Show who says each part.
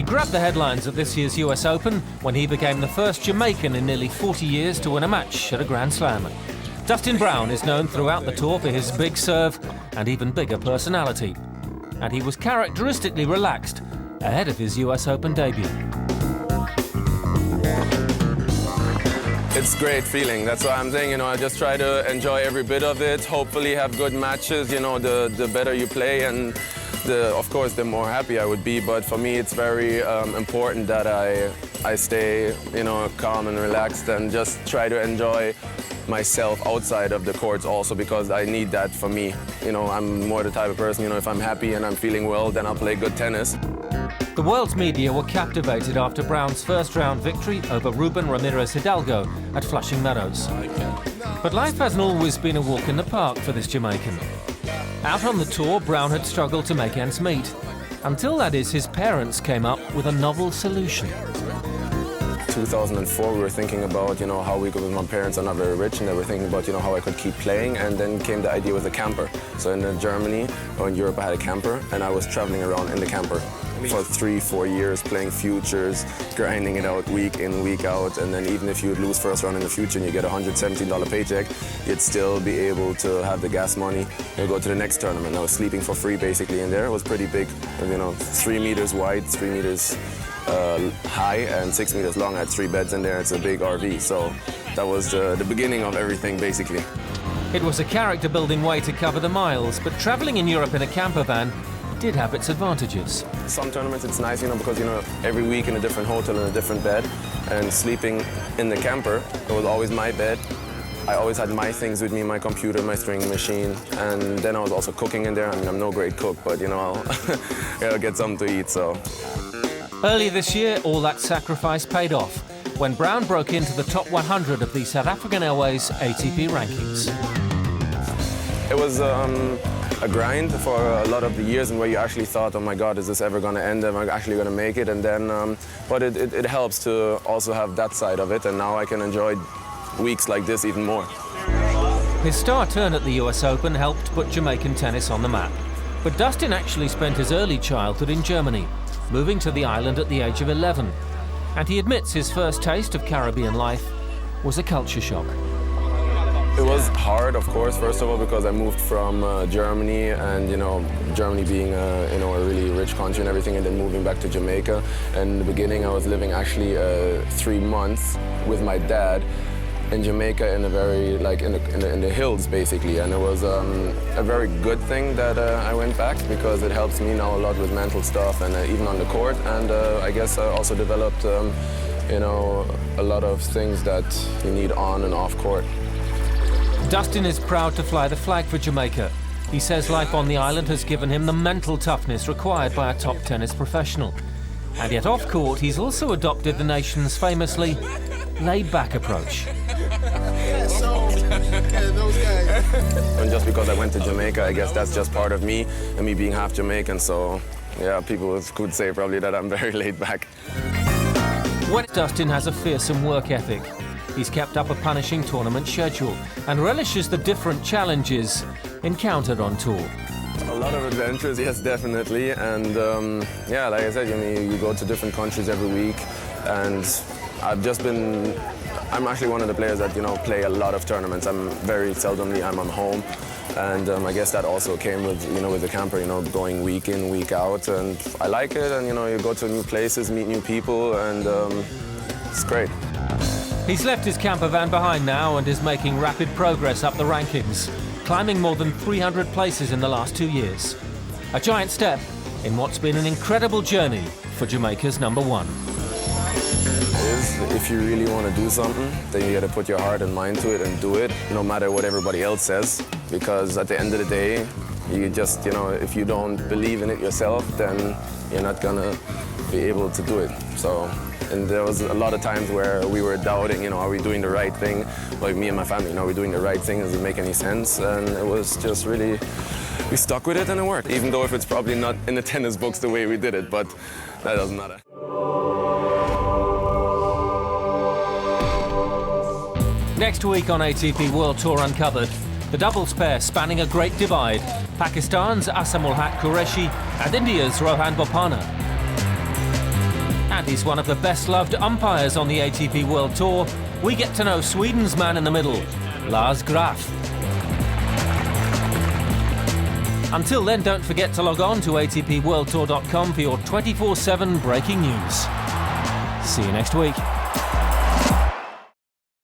Speaker 1: grabbed the headlines at this year's US Open when he became the first Jamaican in nearly 40 years to win a match at a Grand Slam. Dustin Brown is known throughout the tour for his big serve and even bigger personality. And he was characteristically relaxed ahead of his US Open debut.
Speaker 2: It's a great feeling. That's why I'm saying, I just try to enjoy every bit of it, hopefully have good matches. The better you play and of course, the more happy I would be. But for me, it's very important that I stay, calm and relaxed and just try to enjoy myself outside of the courts also, because I need that for me. I'm more the type of person, if I'm happy and I'm feeling well, then I'll play good tennis.
Speaker 1: The world's media were captivated after Brown's first-round victory over Ruben Ramirez Hidalgo at Flushing Meadows. But life hasn't always been a walk in the park for this Jamaican. Out on the tour, Brown had struggled to make ends meet, until that is his parents came up with a novel solution.
Speaker 2: 2004, we were thinking about, how we could, my parents are not very rich, and they were thinking about, how I could keep playing, and then came the idea with a camper. So in Germany or in Europe, I had a camper, and I was traveling around in the camper for 3-4 years, playing futures, grinding it out week in, week out, and then even if you would lose first round in the future and you get a $117 paycheck, you'd still be able to have the gas money and go to the next tournament. I was sleeping for free basically in there. It was pretty big, 3 meters wide, 3 meters high and 6 meters long. I had 3 beds in there. It's a big RV, so that was the beginning of everything basically.
Speaker 1: It was a character-building way to cover the miles, but traveling in Europe in a camper van did have its advantages.
Speaker 2: Some tournaments it's nice, because every week in a different hotel in a different bed, and sleeping in the camper, it was always my bed. I always had my things with me, my computer, my string machine, and then I was also cooking in there. I'm no great cook, but I'll get something to eat, so.
Speaker 1: Earlier this year, all that sacrifice paid off when Brown broke into the top 100 of the South African Airways ATP rankings.
Speaker 2: It was a grind for a lot of the years, and where you actually thought, oh my God, is this ever going to end? Am I actually going to make it? And then, but it helps to also have that side of it, and now I can enjoy weeks like this even more.
Speaker 1: His star turn at the US Open helped put Jamaican tennis on the map. But Dustin actually spent his early childhood in Germany, moving to the island at the age of 11. And he admits his first taste of Caribbean life was a culture shock.
Speaker 2: It was hard, of course, first of all, because I moved from Germany, and Germany being a really rich country and everything, and then moving back to Jamaica. And in the beginning, I was living actually 3 months with my dad in Jamaica, in a very in the hills basically, and it was a very good thing that I went back, because it helps me now a lot with mental stuff and even on the court, and I guess I also developed a lot of things that you need on and off court.
Speaker 1: Dustin is proud to fly the flag for Jamaica. He says life on the island has given him the mental toughness required by a top tennis professional. And yet off court, he's also adopted the nation's famously laid-back approach.
Speaker 2: And just because I went to Jamaica, I guess that's just part of me, and me being half Jamaican, so yeah, people could say probably that I'm very laid back.
Speaker 1: When Dustin has a fearsome work ethic, he's kept up a punishing tournament schedule and relishes the different challenges encountered on tour.
Speaker 2: A lot of adventures, yes, definitely, and yeah, like I said, you go to different countries every week, and I'm actually one of the players that play a lot of tournaments. I'm very seldomly I'm home, and I guess that also came with with the camper, going week in, week out, and I like it. And you go to new places, meet new people, and it's great.
Speaker 1: He's left his camper van behind now and is making rapid progress up the rankings, climbing more than 300 places in the last 2 years. A giant step in what's been an incredible journey for Jamaica's #1.
Speaker 2: If you really want to do something, then you got to put your heart and mind to it and do it, no matter what everybody else says. Because at the end of the day, you just, if you don't believe in it yourself, then you're not gonna be able to do it. So, and there was a lot of times where we were doubting, are we doing the right thing? Like me and my family, are we doing the right thing? Does it make any sense? And it was just really, we stuck with it and it worked. Even though if it's probably not in the tennis books the way we did it, but that doesn't matter.
Speaker 1: Next week on ATP World Tour Uncovered, the doubles pair spanning a great divide, Pakistan's Asamul Haq Qureshi and India's Rohan Bopanna. and he's one of the best-loved umpires on the ATP World Tour, we get to know Sweden's man in the middle, Lars Graf. Until then, don't forget to log on to atpworldtour.com for your 24/7 breaking news. See you next week.